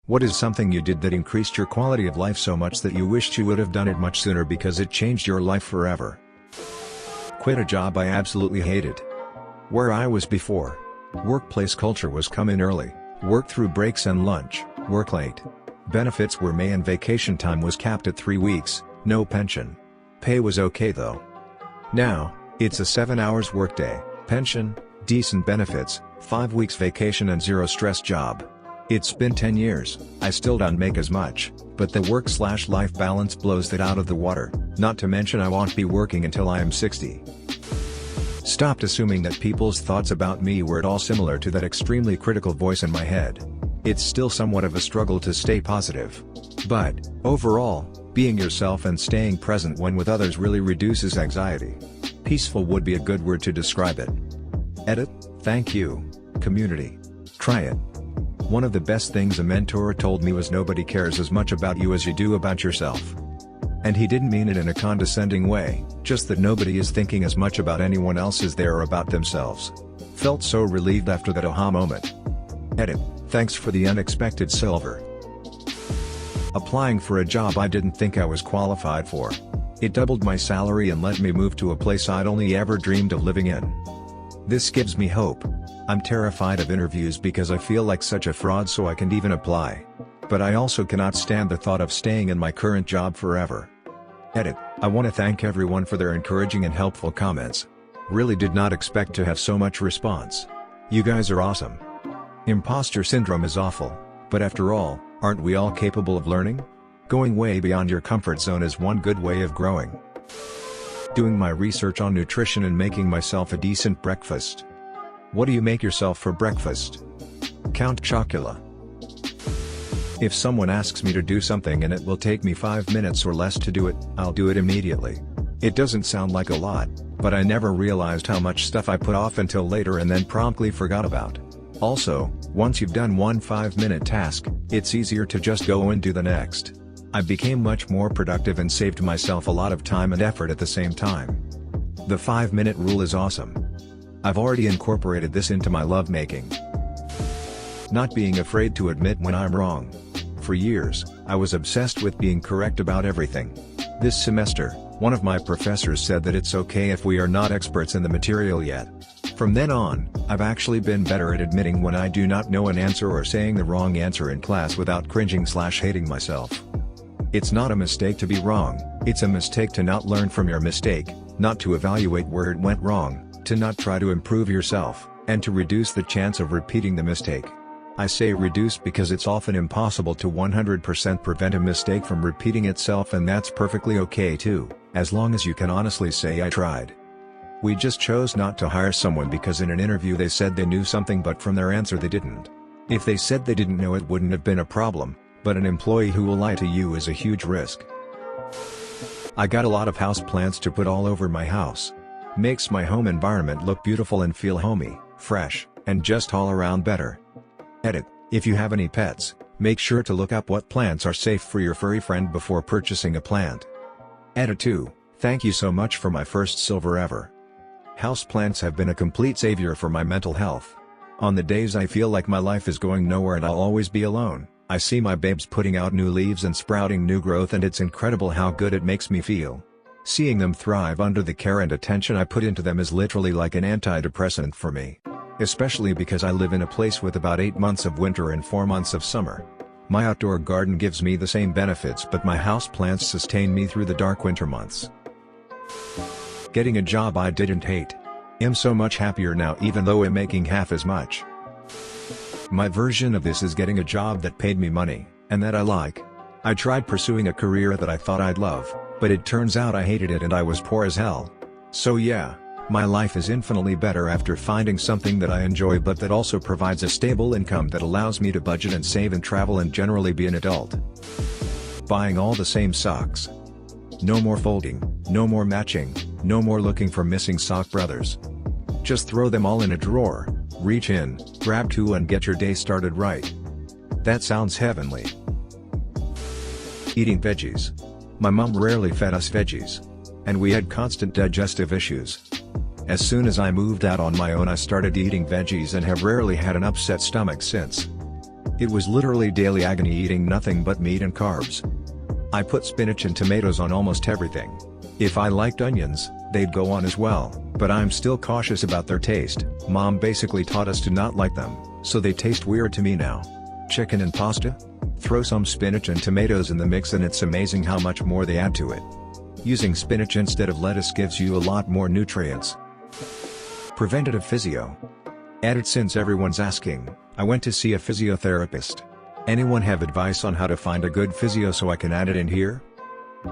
What is something you did that increased your quality of life so much that you wished you would have done it much sooner because it changed your life forever? Quit a job I absolutely hated. Where I was before. Workplace culture was come in early, work through breaks and lunch, work late. Benefits were May and vacation time was capped at 3 weeks, no pension. Pay was okay though. Now, it's a 7 hours workday, pension, decent benefits, 5 weeks vacation and zero stress job. It's been 10 years, I still don't make as much, but the work/life balance blows that out of the water, not to mention I won't be working until I am 60. Stopped assuming that people's thoughts about me were at all similar to that extremely critical voice in my head. It's still somewhat of a struggle to stay positive. But, overall, being yourself and staying present when with others really reduces anxiety. Peaceful would be a good word to describe it. Edit, thank you, community. Try it. One of the best things a mentor told me was nobody cares as much about you as you do about yourself. And he didn't mean it in a condescending way, just that nobody is thinking as much about anyone else as they are about themselves. Felt so relieved after that aha moment. Edit, thanks for the unexpected silver. Applying for a job I didn't think I was qualified for. It doubled my salary and let me move to a place I'd only ever dreamed of living in. This gives me hope. I'm terrified of interviews because I feel like such a fraud so I can't even apply. But I also cannot stand the thought of staying in my current job forever. Edit, I want to thank everyone for their encouraging and helpful comments. Really did not expect to have so much response. You guys are awesome. Imposter syndrome is awful, but after all, aren't we all capable of learning? Going way beyond your comfort zone is one good way of growing. Doing my research on nutrition and making myself a decent breakfast. What do you make yourself for breakfast? Count Chocula. If someone asks me to do something and it will take me 5 minutes or less to do it, I'll do it immediately. It doesn't sound like a lot, but I never realized how much stuff I put off until later and then promptly forgot about. Also, once you've done one 5-minute task, it's easier to just go and do the next. I became much more productive and saved myself a lot of time and effort at the same time. The 5-minute rule is awesome. I've already incorporated this into my lovemaking. Not being afraid to admit when I'm wrong. For years, I was obsessed with being correct about everything. This semester, one of my professors said that it's okay if we are not experts in the material yet. From then on, I've actually been better at admitting when I do not know an answer or saying the wrong answer in class without cringing/hating myself. It's not a mistake to be wrong, it's a mistake to not learn from your mistake, not to evaluate where it went wrong, to not try to improve yourself, and to reduce the chance of repeating the mistake. I say reduce because it's often impossible to 100% prevent a mistake from repeating itself, and that's perfectly okay too, as long as you can honestly say I tried. We just chose not to hire someone because in an interview they said they knew something but from their answer they didn't. If they said they didn't know, it wouldn't have been a problem, but an employee who will lie to you is a huge risk. I got a lot of house plants to put all over my house. Makes my home environment look beautiful and feel homey, fresh, and just all around better. Edit, if you have any pets, make sure to look up what plants are safe for your furry friend before purchasing a plant. Edit 2, thank you so much for my first silver ever. Houseplants have been a complete savior for my mental health. On the days I feel like my life is going nowhere and I'll always be alone, I see my babes putting out new leaves and sprouting new growth, and it's incredible how good it makes me feel. Seeing them thrive under the care and attention I put into them is literally like an antidepressant for me. Especially because I live in a place with about 8 months of winter and 4 months of summer. My outdoor garden gives me the same benefits, but my houseplants sustain me through the dark winter months. Getting a job I didn't hate. I'm so much happier now even though I'm making half as much. My version of this is getting a job that paid me money, and that I like. I tried pursuing a career that I thought I'd love, but it turns out I hated it and I was poor as hell. So yeah. My life is infinitely better after finding something that I enjoy but that also provides a stable income that allows me to budget and save and travel and generally be an adult. Buying all the same socks. No more folding, no more matching, no more looking for missing sock brothers. Just throw them all in a drawer, reach in, grab 2 and get your day started right. That sounds heavenly. Eating veggies. My mom rarely fed us veggies. And we had constant digestive issues. As soon as I moved out on my own I started eating veggies and have rarely had an upset stomach since. It was literally daily agony eating nothing but meat and carbs. I put spinach and tomatoes on almost everything. If I liked onions, they'd go on as well, but I'm still cautious about their taste. Mom basically taught us to not like them, so they taste weird to me now. Chicken and pasta? Throw some spinach and tomatoes in the mix and it's amazing how much more they add to it. Using spinach instead of lettuce gives you a lot more nutrients. Preventative physio. Added since everyone's asking, I went to see a physiotherapist. Anyone have advice on how to find a good physio so I can add it in here?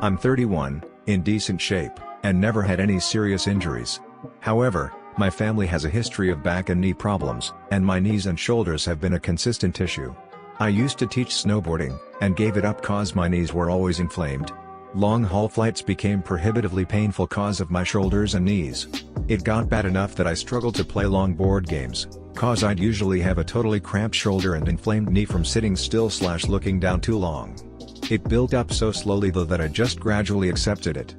I'm 31, in decent shape, and never had any serious injuries. However, my family has a history of back and knee problems, and my knees and shoulders have been a consistent issue. I used to teach snowboarding, and gave it up cause my knees were always inflamed. Long-haul flights became prohibitively painful cause of my shoulders and knees. It got bad enough that I struggled to play long board games, cause I'd usually have a totally cramped shoulder and inflamed knee from sitting still/looking down too long. It built up so slowly though that I just gradually accepted it.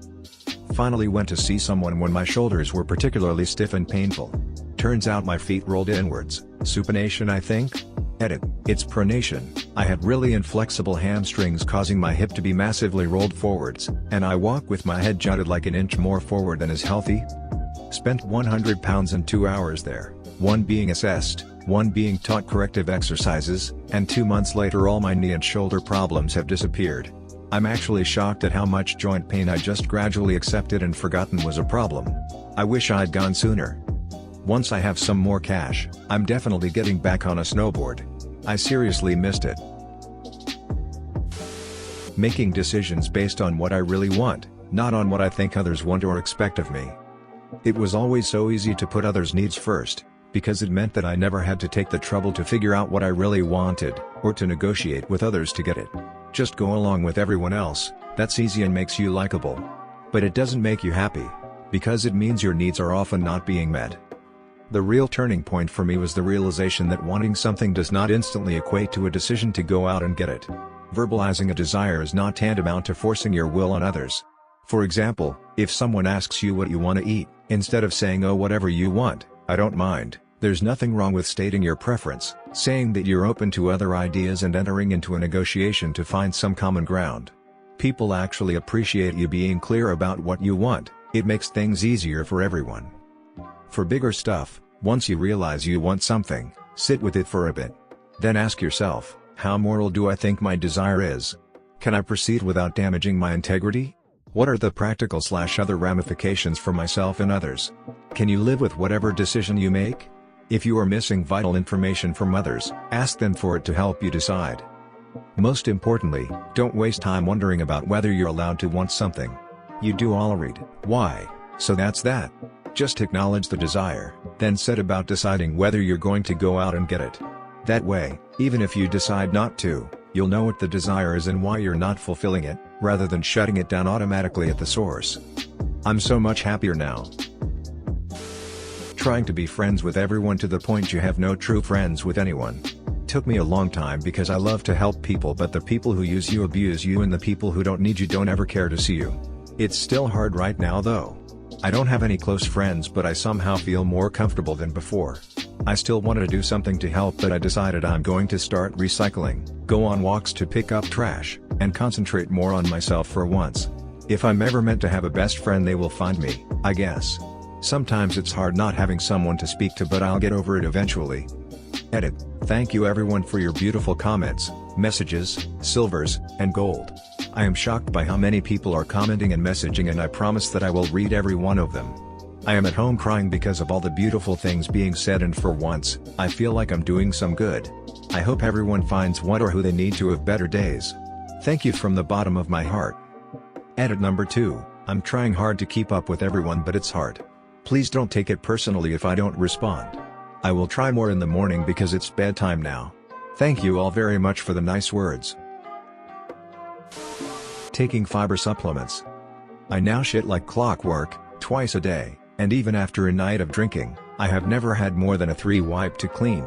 Finally went to see someone when my shoulders were particularly stiff and painful. Turns out my feet rolled inwards, supination I think? Edit, it's pronation. I had really inflexible hamstrings causing my hip to be massively rolled forwards, and I walk with my head jutted like an inch more forward than is healthy. Spent 100 pounds and 2 hours there, one being assessed, one being taught corrective exercises, and 2 months later all my knee and shoulder problems have disappeared. I'm actually shocked at how much joint pain I just gradually accepted and forgotten was a problem. I wish I'd gone sooner. Once I have some more cash, I'm definitely getting back on a snowboard. I seriously missed it. Making decisions based on what I really want, not on what I think others want or expect of me. It was always so easy to put others' needs first, because it meant that I never had to take the trouble to figure out what I really wanted, or to negotiate with others to get it. Just go along with everyone else, that's easy and makes you likable. But it doesn't make you happy, because it means your needs are often not being met. The real turning point for me was the realization that wanting something does not instantly equate to a decision to go out and get it. Verbalizing a desire is not tantamount to forcing your will on others. For example, if someone asks you what you want to eat, instead of saying "oh whatever you want, I don't mind," there's nothing wrong with stating your preference, saying that you're open to other ideas and entering into a negotiation to find some common ground. People actually appreciate you being clear about what you want, it makes things easier for everyone. For bigger stuff, once you realize you want something, sit with it for a bit. Then ask yourself, how moral do I think my desire is? Can I proceed without damaging my integrity? What are the practical/other ramifications for myself and others? Can you live with whatever decision you make? If you are missing vital information from others, ask them for it to help you decide. Most importantly, don't waste time wondering about whether you're allowed to want something. You do all read, why, so that's that. Just acknowledge the desire, then set about deciding whether you're going to go out and get it. That way, even if you decide not to, you'll know what the desire is and why you're not fulfilling it, rather than shutting it down automatically at the source. I'm so much happier now. Trying to be friends with everyone to the point you have no true friends with anyone. Took me a long time because I love to help people, but the people who use you abuse you and the people who don't need you don't ever care to see you. It's still hard right now though. I don't have any close friends, but I somehow feel more comfortable than before. I still wanted to do something to help, but I decided I'm going to start recycling, go on walks to pick up trash, and concentrate more on myself for once. If I'm ever meant to have a best friend, they will find me, I guess. Sometimes it's hard not having someone to speak to, but I'll get over it eventually. Edit. Thank you everyone for your beautiful comments, messages, silvers, and gold. I am shocked by how many people are commenting and messaging, and I promise that I will read every one of them. I am at home crying because of all the beautiful things being said, and for once, I feel like I'm doing some good. I hope everyone finds what or who they need to have better days. Thank you from the bottom of my heart. Edit number 2, I'm trying hard to keep up with everyone, but it's hard. Please don't take it personally if I don't respond. I will try more in the morning because it's bedtime now. Thank you all very much for the nice words. Taking fiber supplements. I now shit like clockwork, twice a day, and even after a night of drinking, I have never had more than a 3 wipe to clean.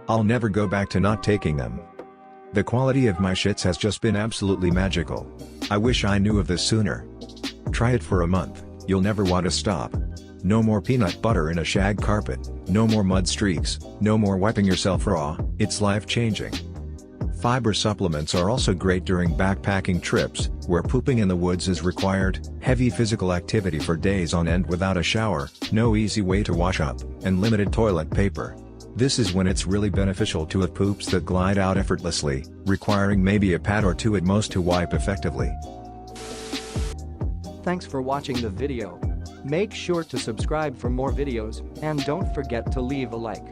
I'll never go back to not taking them. The quality of my shits has just been absolutely magical. I wish I knew of this sooner. Try it for a month, you'll never want to stop. No more peanut butter in a shag carpet, no more mud streaks, no more wiping yourself raw, it's life-changing. Fiber supplements are also great during backpacking trips, where pooping in the woods is required, heavy physical activity for days on end without a shower, no easy way to wash up, and limited toilet paper. This is when it's really beneficial to have poops that glide out effortlessly, requiring maybe a pad or two at most to wipe effectively. Thanks for watching the video. Make sure to subscribe for more videos, and don't forget to leave a like.